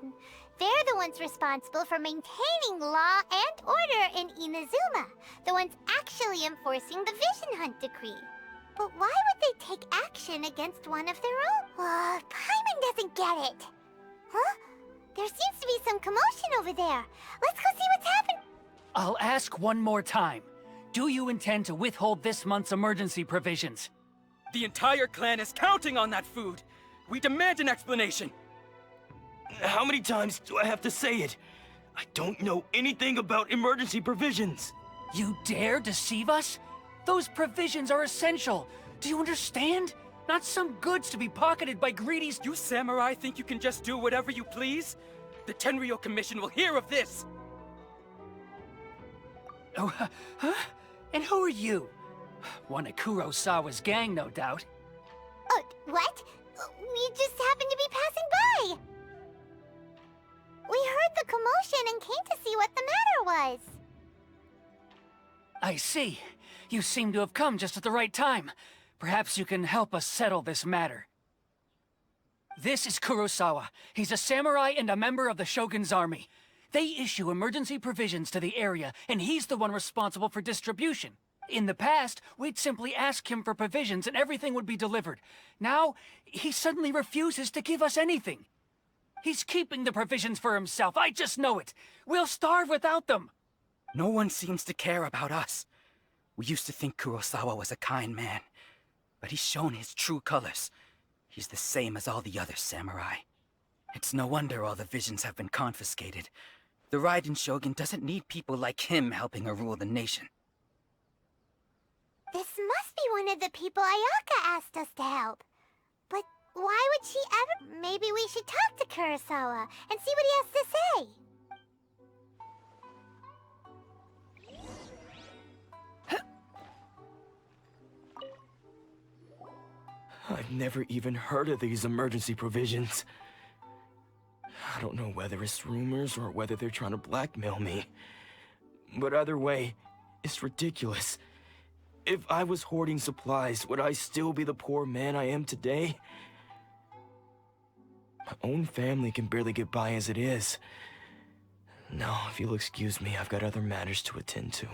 Shogun. They're the ones responsible for maintaining law and order in Inazuma, the ones actually enforcing the Vision Hunt decree. But why would they take action against one of their own? Paimon doesn't get it. Huh? There seems to be some commotion over there. Let's go see what's happening. I'll ask one more time. Do you intend to withhold this month's emergency provisions? The entire clan is counting on that food! We demand an explanation! How many times do I have to say it? I don't know anything about emergency provisions! You dare deceive us? Those provisions are essential. Do you understand? Not some goods to be pocketed by greedy... You samurai think you can just do whatever you please? The Tenryou Commission will hear of this! Oh, huh? And who are you? One of Kurosawa's gang, no doubt. What? We just happened to be passing by! We heard the commotion and came to see what the matter was. I see. You seem to have come just at the right time. Perhaps you can help us settle this matter. This is Kurosawa. He's a samurai and a member of the Shogun's army. They issue emergency provisions to the area, and he's the one responsible for distribution. In the past, we'd simply ask him for provisions and everything would be delivered. Now, he suddenly refuses to give us anything. He's keeping the provisions for himself, I just know it. We'll starve without them. No one seems to care about us. We used to think Kurosawa was a kind man, but he's shown his true colors. He's the same as all the other samurai. It's no wonder all the visions have been confiscated. The Raiden Shogun doesn't need people like him helping her rule the nation. This must be one of the people Ayaka asked us to help. But why would she ever... Maybe we should talk to Kurosawa and see what he has to say. I've never even heard of these emergency provisions. I don't know whether it's rumors or whether they're trying to blackmail me. But either way, it's ridiculous. If I was hoarding supplies, would I still be the poor man I am today? My own family can barely get by as it is. Now, if you'll excuse me, I've got other matters to attend to.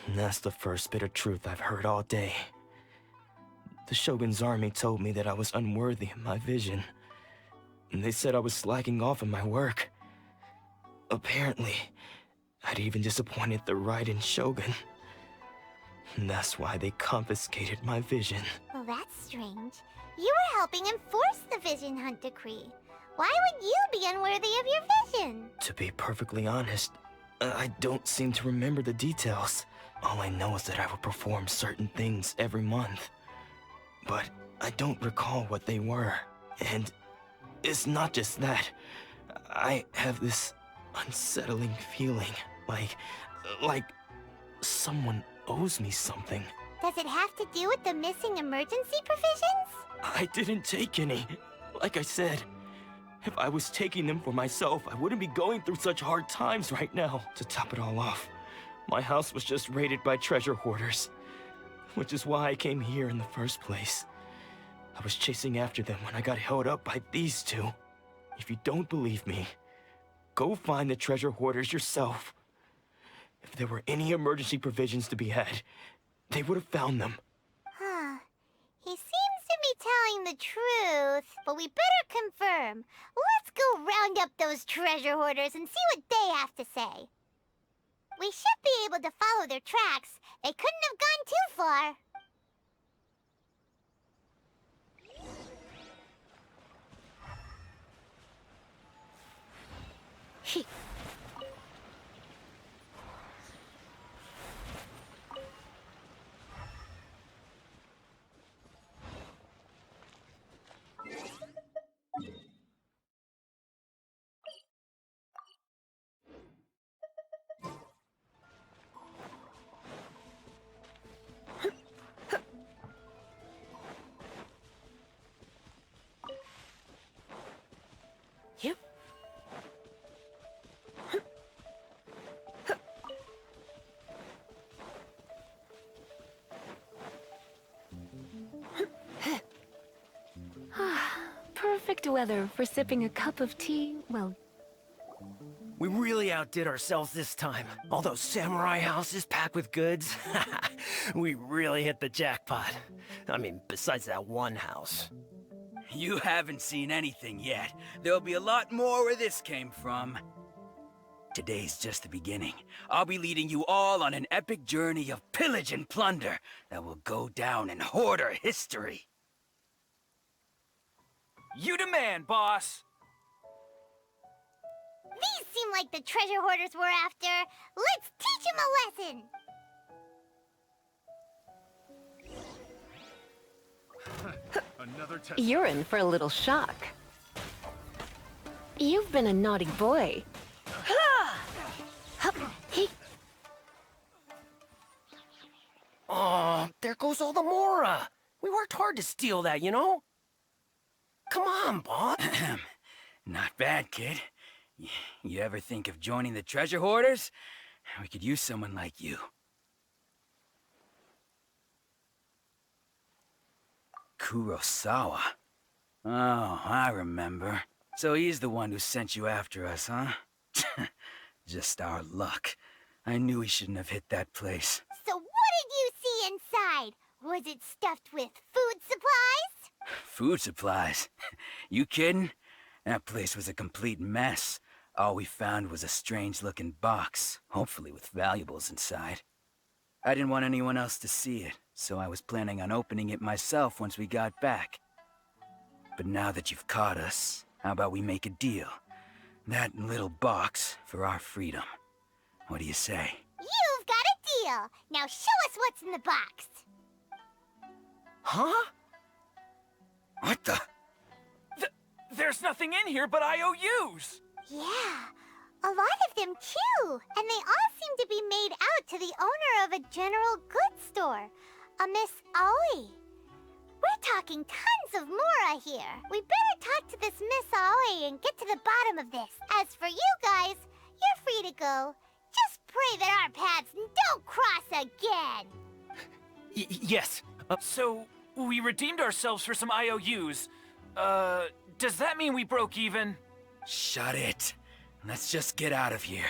And that's the first bit of truth I've heard all day. The Shogun's army told me that I was unworthy of my vision. And they said I was slacking off in my work. Apparently, I'd even disappointed the Raiden Shogun. And that's why they confiscated my vision. Well, that's strange. You were helping enforce the Vision Hunt decree. Why would you be unworthy of your vision? To be perfectly honest, I don't seem to remember the details. All I know is that I would perform certain things every month. But I don't recall what they were. And it's not just that. I have this unsettling feeling, like someone owes me something. Does it have to do with the missing emergency provisions? I didn't take any. Like I said, if I was taking them for myself, I wouldn't be going through such hard times right now. To top it all off, my house was just raided by treasure hoarders. Which is why I came here in the first place. I was chasing after them when I got held up by these two. If you don't believe me, go find the treasure hoarders yourself. If there were any emergency provisions to be had, they would have found them. Huh. He seems to be telling the truth, but we better confirm. Let's go round up those treasure hoarders and see what they have to say. We should be able to follow their tracks. They couldn't have gone too far. Yep. perfect weather for sipping a cup of tea, well, We really outdid ourselves this time. All those samurai houses packed with goods. We really hit the jackpot. I mean, besides that one house. You haven't seen anything yet. There'll be a lot more where this came from. Today's just the beginning. I'll be leading you all on an epic journey of pillage and plunder that will go down in hoarder history. You demand, boss! These seem like the treasure hoarders we're after. Let's teach them a lesson! Another test. you're in for a little shock. You've been a naughty boy. He... Oh, there goes all the Mora. We worked hard to steal that, you know? Come on, boss. Not bad, kid. You ever think of joining the treasure hoarders? We could use someone like you. Kurosawa. Oh, I remember. So he's the one who sent you after us, huh? Just our luck. I knew we shouldn't have hit that place. So what did you see inside? Was it stuffed with food supplies? Food supplies? You kidding? That place was a complete mess. All we found was a strange-looking box, hopefully with valuables inside. I didn't want anyone else to see it, so I was planning on opening it myself once we got back. But now that you've caught us, how about we make a deal? That little box for our freedom. What do you say? You've got a deal. Now show us what's in the box. Huh? What the? There's nothing in here but IOUs! Yeah, a lot of them too. And they all seem to be made out to the owner of a general goods store, a Miss Aoi. We're talking tons of Mora here. We better talk to this Miss Aoi and get to the bottom of this. As for you guys, you're free to go. Just pray that our paths don't cross again. Yes. So, we redeemed ourselves for some IOUs. Does that mean we broke even? Shut it. Let's just get out of here.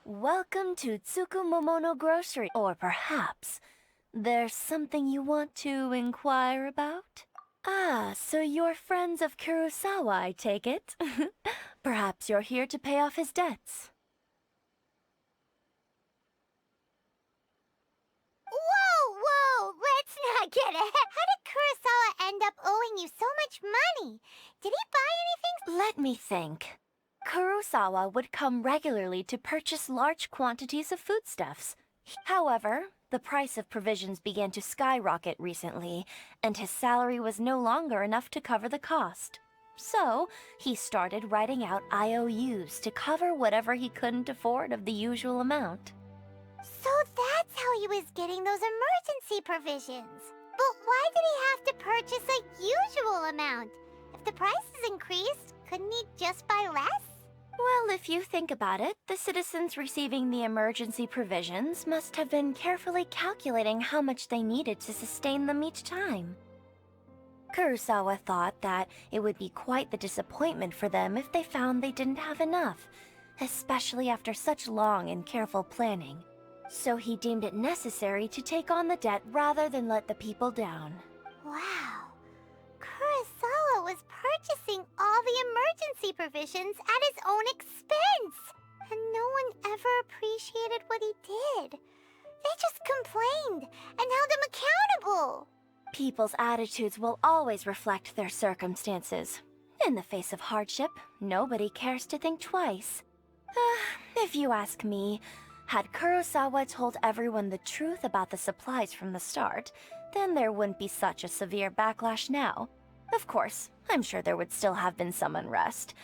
Welcome to Tsukumomono Grocery. Or perhaps there's something you want to inquire about? Ah, so you're friends of Kurosawa, I take it. Perhaps you're here to pay off his debts. Whoa! Let's not get ahead. How did Kurosawa end up owing you so much money? Did he buy anything? Let me think. Kurosawa would come regularly to purchase large quantities of foodstuffs. However, the price of provisions began to skyrocket recently, and his salary was no longer enough to cover the cost. So, he started writing out IOUs to cover whatever he couldn't afford of the usual amount. So that's how he was getting those emergency provisions. But why did he have to purchase a usual amount? If the prices increased, couldn't he just buy less? Well, if you think about it, the citizens receiving the emergency provisions must have been carefully calculating how much they needed to sustain them each time. Kurosawa thought that it would be quite the disappointment for them if they found they didn't have enough, especially after such long and careful planning. So he deemed it necessary to take on the debt rather than let the people down. Wow. Kurosawa was purchasing all the emergency provisions at his own expense. And no one ever appreciated what he did. They just complained and held him accountable. People's attitudes will always reflect their circumstances. In the face of hardship, nobody cares to think twice. If you ask me, had Kurosawa told everyone the truth about the supplies from the start, then there wouldn't be such a severe backlash now. Of course, I'm sure there would still have been some unrest.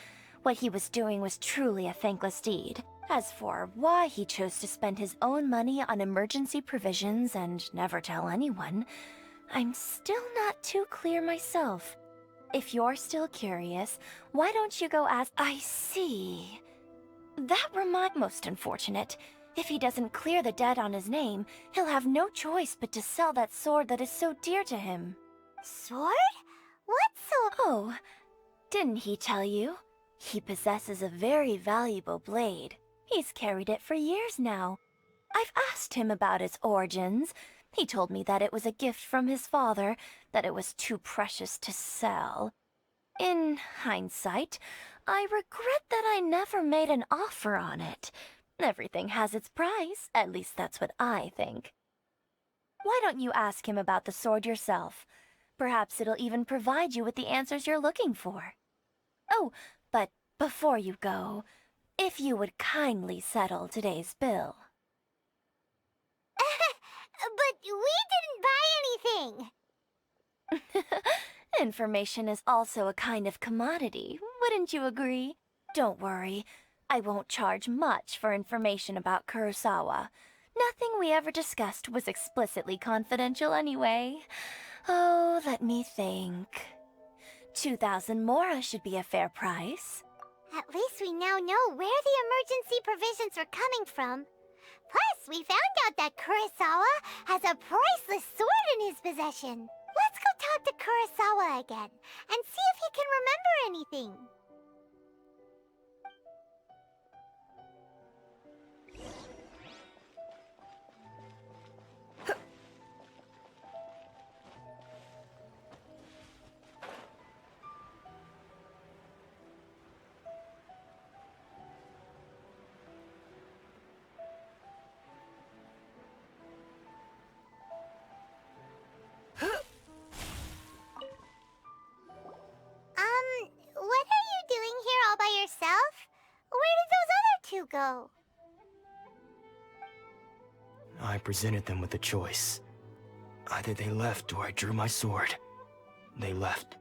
What he was doing was truly a thankless deed. As for why he chose to spend his own money on emergency provisions and never tell anyone, I'm still not too clear myself. If you're still curious, why don't you go ask— I see. That reminds— most unfortunate. If he doesn't clear the debt on his name, he'll have no choice but to sell that sword that is so dear to him. Sword? What sword? Oh, didn't he tell you? He possesses a very valuable blade. He's carried it for years now. I've asked him about its origins. He told me that it was a gift from his father, that it was too precious to sell. In hindsight, I regret that I never made an offer on it. Everything has its price, at least that's what I think. Why don't you ask him about the sword yourself? Perhaps it'll even provide you with the answers you're looking for. Oh, but before you go, if you would kindly settle today's bill. But we didn't buy anything! Information is also a kind of commodity, wouldn't you agree? Don't worry, I won't charge much for information about Kurosawa. Nothing we ever discussed was explicitly confidential anyway. Oh, let me think. 2,000 mora should be a fair price. At least we now know where the emergency provisions were coming from. Plus, we found out that Kurosawa has a priceless sword in his possession. Let's go talk to Kurosawa again and see if he can remember anything. What are you doing here all by yourself? Where did those other two go? I presented them with a choice. Either they left or I drew my sword. They left.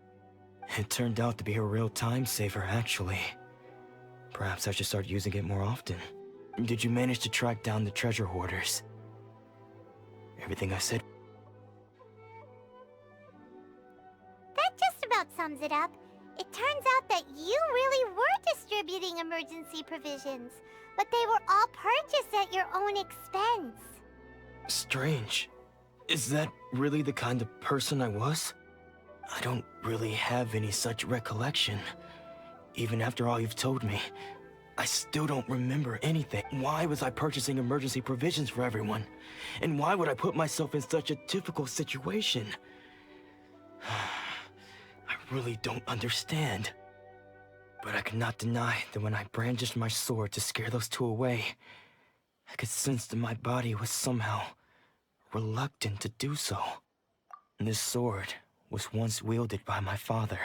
It turned out to be a real time saver, actually. Perhaps I should start using it more often. Did you manage to track down the treasure hoarders? Everything I said... That just about sums it up. It turns out that you really were distributing emergency provisions, but they were all purchased at your own expense. Strange. Is that really the kind of person I was? I don't really have any such recollection. Even after all you've told me, I still don't remember anything. Why was I purchasing emergency provisions for everyone? And why would I put myself in such a difficult situation? I really don't understand. But I could not deny that when I brandished my sword to scare those two away, I could sense that my body was somehow reluctant to do so. This sword was once wielded by my father.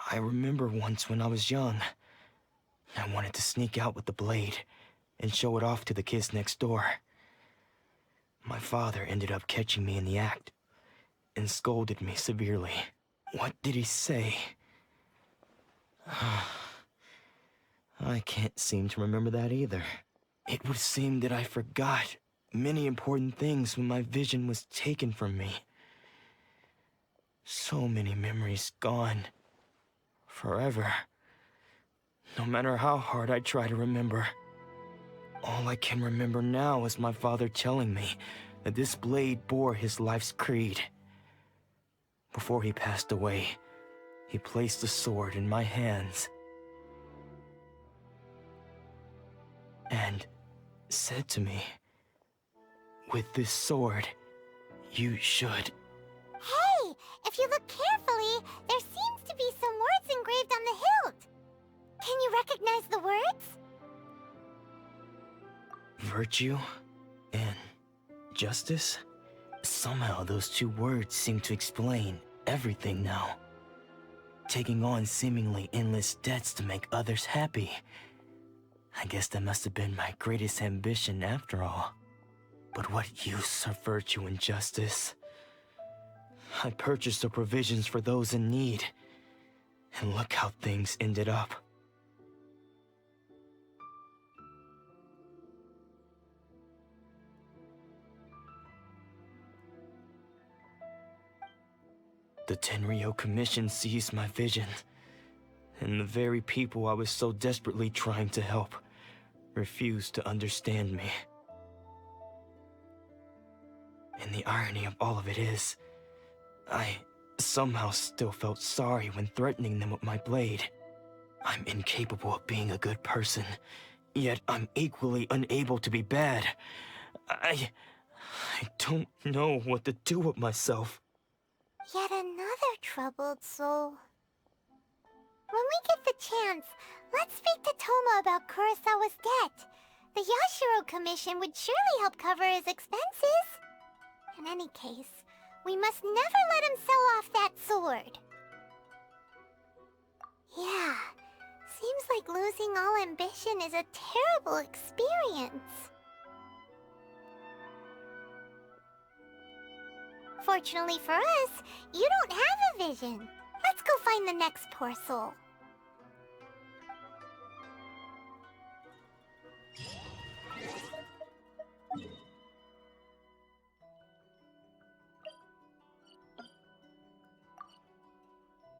I remember once when I was young, I wanted to sneak out with the blade and show it off to the kids next door. My father ended up catching me in the act and scolded me severely. What did he say? I can't seem to remember that either. It would seem that I forgot many important things when my vision was taken from me. So many memories gone. Forever. No matter how hard I try to remember. All I can remember now is my father telling me that this blade bore his life's creed. Before he passed away, he placed the sword in my hands and said to me, "With this sword, you should..." Hey, if you look carefully, there seems to be some words engraved on the hilt. Can you recognize the words? Virtue and justice? Somehow those two words seem to explain everything now. Taking on seemingly endless debts to make others happy. I guess that must have been my greatest ambition after all. But what use are virtue and justice? I purchased the provisions for those in need, and look how things ended up. The Tenryo Commission seized my vision, and the very people I was so desperately trying to help refused to understand me. And the irony of all of it is, I somehow still felt sorry when threatening them with my blade. I'm incapable of being a good person, yet I'm equally unable to be bad. I don't know what to do with myself. Yet another troubled soul. When we get the chance, let's speak to Toma about Kurosawa's debt. The Yashiro Commission would surely help cover his expenses. In any case, we must never let him sell off that sword. Yeah, seems like losing all ambition is a terrible experience. Fortunately for us, you don't have a vision. Let's go find the next poor soul.